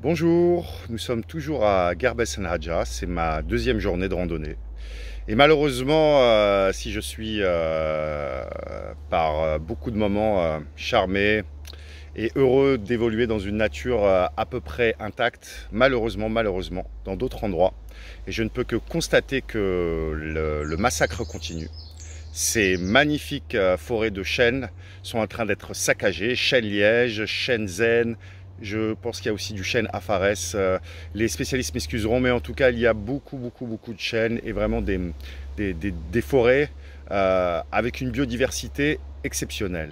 Bonjour, nous sommes toujours à Garbes El Hadja, c'est ma deuxième journée de randonnée. Et malheureusement, si je suis par beaucoup de moments charmé et heureux d'évoluer dans une nature à peu près intacte, malheureusement, dans d'autres endroits. Et je ne peux que constater que le massacre continue. Ces magnifiques forêts de chênes sont en train d'être saccagées, chêne liège, chêne zen. Je pense qu'il y a aussi du chêne Afares. Les spécialistes m'excuseront, mais en tout cas, il y a beaucoup de chênes et vraiment des forêts avec une biodiversité exceptionnelle.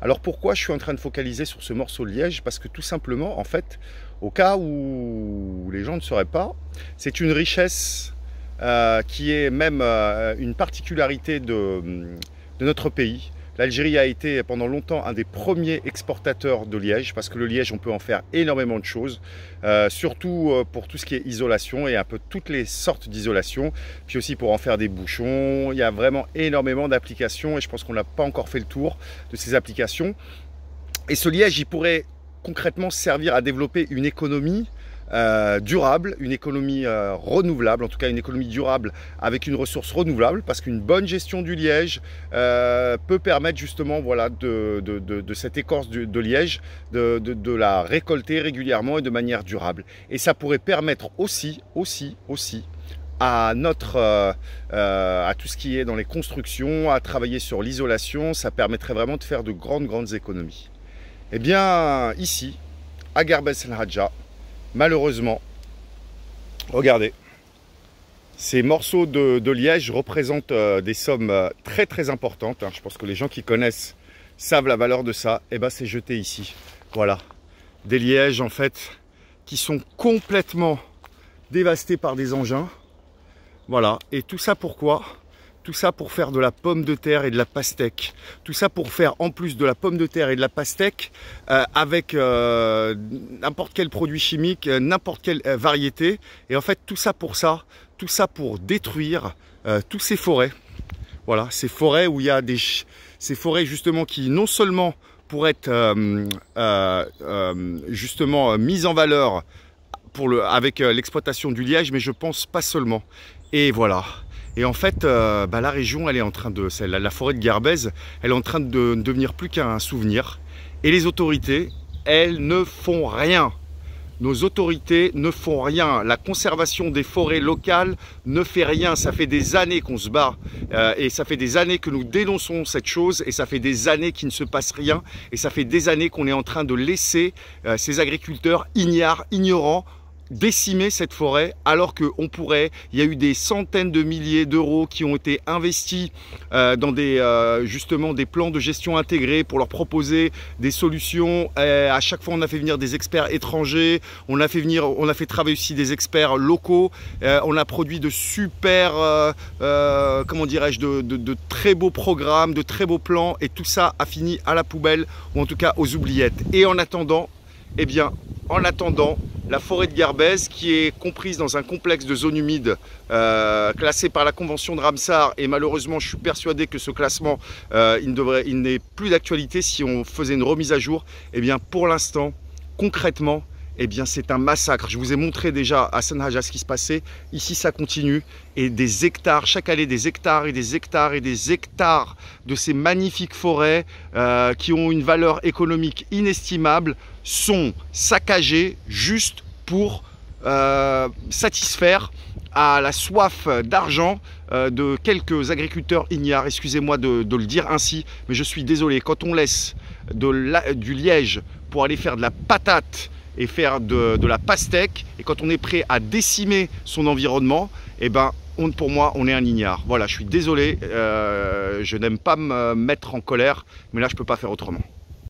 Alors pourquoi je suis en train de focaliser sur ce morceau de liège? Parce que tout simplement, en fait, au cas où les gens ne sauraient pas, c'est une richesse qui est même une particularité de notre pays. L'Algérie a été pendant longtemps un des premiers exportateurs de liège, parce que le liège, on peut en faire énormément de choses, surtout pour tout ce qui est isolation et un peu toutes les sortes d'isolation, puis aussi pour en faire des bouchons. Il y a vraiment énormément d'applications et je pense qu'on n'a pas encore fait le tour de ces applications. Et ce liège, il pourrait concrètement servir à développer une économie durable, une économie renouvelable, en tout cas une économie durable avec une ressource renouvelable, parce qu'une bonne gestion du liège peut permettre justement voilà, de cette écorce de liège de la récolter régulièrement et de manière durable. Et ça pourrait permettre aussi à tout ce qui est dans les constructions, à travailler sur l'isolation. Ça permettrait vraiment de faire de grandes économies. Et bien ici, à Garbes El Hadja, malheureusement, regardez, ces morceaux de liège représentent des sommes très importantes. Je pense que les gens qui connaissent savent la valeur de ça. Et ben c'est jeté ici. Voilà, des lièges en fait qui sont complètement dévastés par des engins. Voilà, et tout ça pourquoi? Tout ça pour faire de la pomme de terre et de la pastèque. Tout ça pour faire en plus de la pomme de terre et de la pastèque avec n'importe quel produit chimique, n'importe quelle variété. Et en fait tout ça pour détruire toutes ces forêts. Voilà, ces forêts où il y a ces forêts justement qui non seulement pour être justement mises en valeur avec l'exploitation du liège, mais je pense pas seulement. Et voilà. Et en fait, la région, elle est en train de, la forêt de Garbes, elle est en train de devenir plus qu'un souvenir. Et les autorités, elles ne font rien. Nos autorités ne font rien. La conservation des forêts locales ne fait rien. Ça fait des années qu'on se bat et ça fait des années que nous dénonçons cette chose et ça fait des années qu'il ne se passe rien et ça fait des années qu'on est en train de laisser ces agriculteurs ignorants décimer cette forêt alors qu'on pourrait, il y a eu des centaines de milliers d'euros qui ont été investis dans justement des plans de gestion intégrés pour leur proposer des solutions. À chaque fois on a fait venir des experts étrangers, on a fait travailler aussi des experts locaux, on a produit de super, comment dirais-je, de très beaux programmes, de très beaux plans et tout ça a fini à la poubelle ou en tout cas aux oubliettes. Et en attendant, eh bien, la forêt de Garbes, qui est comprise dans un complexe de zones humides classé par la Convention de Ramsar, et malheureusement je suis persuadé que ce classement il n'est plus d'actualité si on faisait une remise à jour. Eh bien pour l'instant, concrètement, eh bien c'est un massacre. Je vous ai montré déjà à Sanhaja ce qui se passait. Ici ça continue et des hectares, chaque année des hectares et des hectares et des hectares de ces magnifiques forêts qui ont une valeur économique inestimable sont saccagés juste pour satisfaire à la soif d'argent de quelques agriculteurs ignares. Excusez-moi de le dire ainsi, mais je suis désolé. Quand on laisse du liège pour aller faire de la patate et faire de la pastèque, et quand on est prêt à décimer son environnement, eh ben, pour moi, on est un ignare. Voilà, je suis désolé, je n'aime pas me mettre en colère, mais là, je ne peux pas faire autrement.